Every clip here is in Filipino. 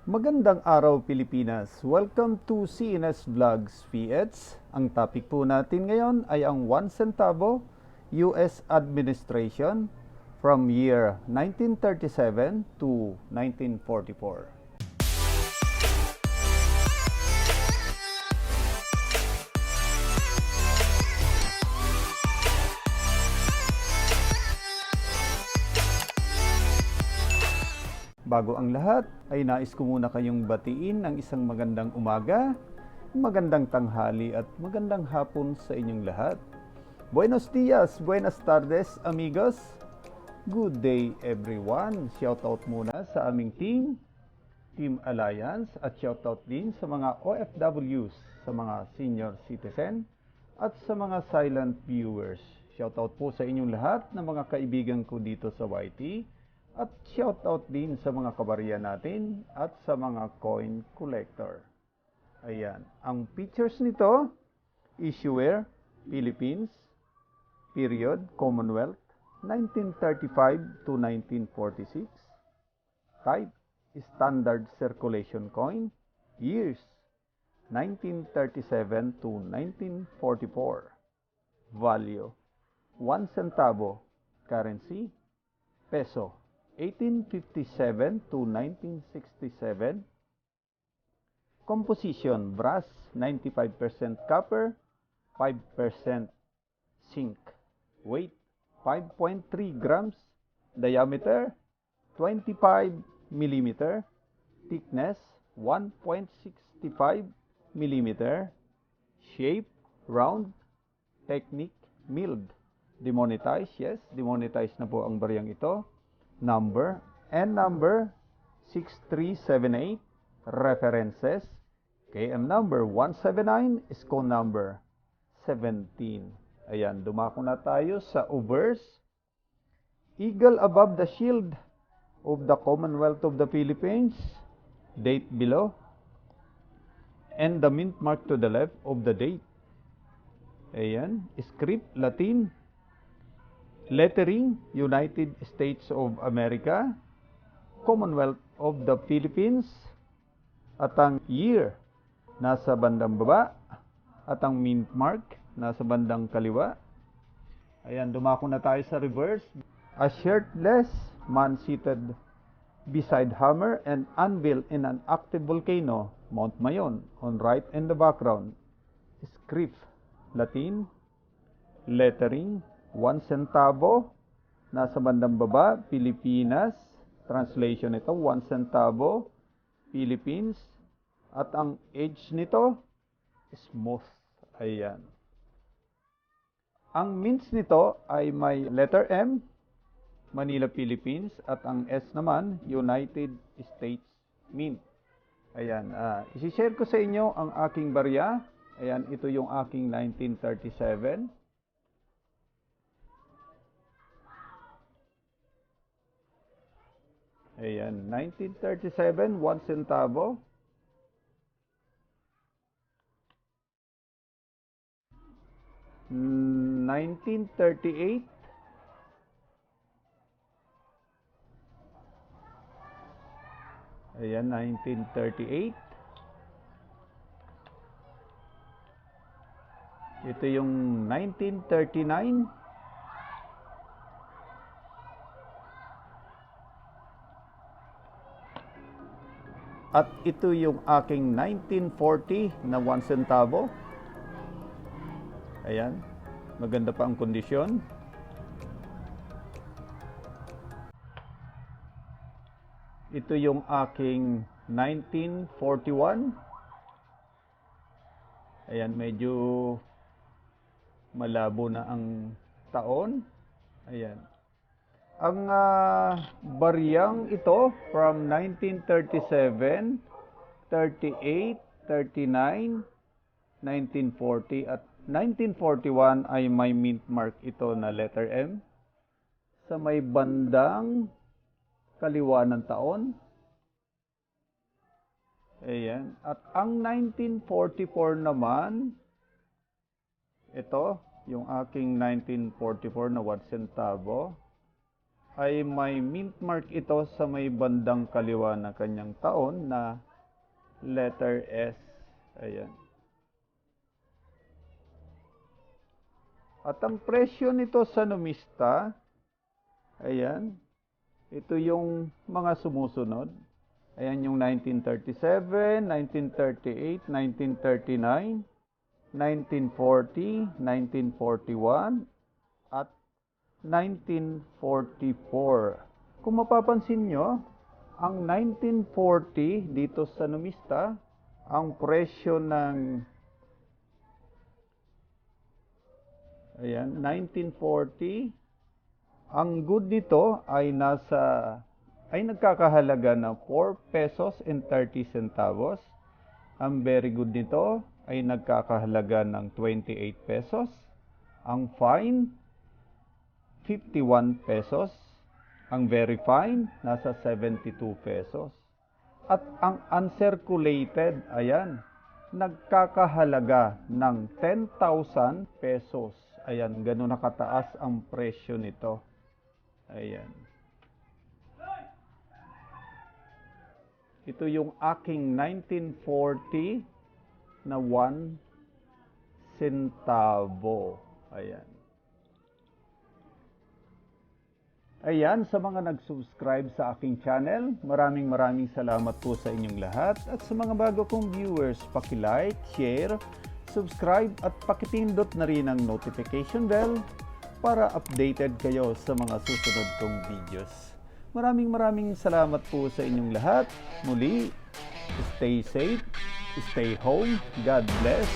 Magandang araw Pilipinas! Welcome to CNS Vlogs PH. Ang topic po natin ngayon ay ang 1 centavo US administration from year 1937 to 1944. Bago ang lahat, ay nais ko muna kayong batiin ng isang magandang umaga, magandang tanghali at magandang hapon sa inyong lahat. Buenos dias, buenas tardes, amigos. Good day everyone. Shoutout muna sa aming Team Alliance at shoutout din sa mga OFWs, sa mga senior citizen at sa mga silent viewers. Shoutout po sa inyong lahat na mga kaibigan ko dito sa YT. At shoutout din sa mga kabarya natin at sa mga coin collector. Ayan. Ang pictures nito, issuer, Philippines, period, Commonwealth, 1935 to 1946. Type, standard circulation coin, years, 1937 to 1944. Value, 1 centavo. Currency, peso. 1857 to 1967. Composition, brass, 95% copper, 5% zinc. Weight, 5.3 grams. Diameter, 25 millimeter. Thickness, 1.65 millimeter. Shape, round. Technique, milled. Demonetized, yes, demonetized na po ang baryang ito. Number, N number 6378, references, KM number 179, SCO number 17. Ayan, dumako na tayo sa obverse. Eagle above the shield of the Commonwealth of the Philippines, date below, and the mint mark to the left of the date. Ayan, script, Latin, lettering, United States of America, Commonwealth of the Philippines, at ang year nasa bandang baba, at ang mint mark nasa bandang kaliwa. Ayan, dumako na tayo sa reverse. A shirtless man seated beside hammer and anvil in an active volcano, Mount Mayon, on right in the background. Script, Latin, lettering, 1 centavo, nasa bandang baba, Pilipinas. Translation nito, 1 centavo, Philippines. At ang edge nito, smooth. Ayan. Ang mints nito ay may letter M, Manila, Philippines. At ang S naman, United States Mint. Ayan. Isishare ko sa inyo ang aking barya. Ayan, ito yung aking 1937. Ayan, 1937, 1 centavo. Mm, 1938. Ayan, 1938. Ito yung 1939. At ito yung aking 1940 na 1 centavo. Ayan. Maganda pa ang kondisyon. Ito yung aking 1941. Ayan, medyo malabo na ang taon. Ayan. Ang baryang ito from 1937, 38, 39, 1940 at 1941 ay may mint mark ito na letter M sa may bandang kaliwa ng taon. Ayan. At ang 1944 naman, ito, yung aking 1944 na 1 centavo. ay may mint mark ito sa may bandang kaliwa na kanyang taon na letter S. Ayan. At ang presyo nito sa numista, ayan, ito yung mga sumusunod. Ayan yung 1937, 1938, 1939, 1940, 1941, at 1944. Kung mapapansin nyo, ang 1940 dito sa numista, ang presyo ng ayan, 1940, ang good nito ay nagkakahalaga ng 4 pesos and 30 centavos. Ang very good nito ay nagkakahalaga ng 28 pesos. Ang fine, 51 pesos. Ang very fine, nasa 72 pesos. At ang uncirculated, ayan, nagkakahalaga ng 10,000 pesos. Ayan, ganun na kataas ang presyo nito. Ayan. Ito yung aking 1940 na 1 centavo. Ayan. Ayan, sa mga nag-subscribe sa aking channel, maraming salamat po sa inyong lahat. At sa mga bago kong viewers, paki-like, share, subscribe at pakipindot na rin ang notification bell para updated kayo sa mga susunod kong videos. Maraming salamat po sa inyong lahat. Muli, stay safe, stay home, God bless,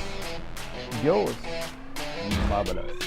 Diyos mabalas.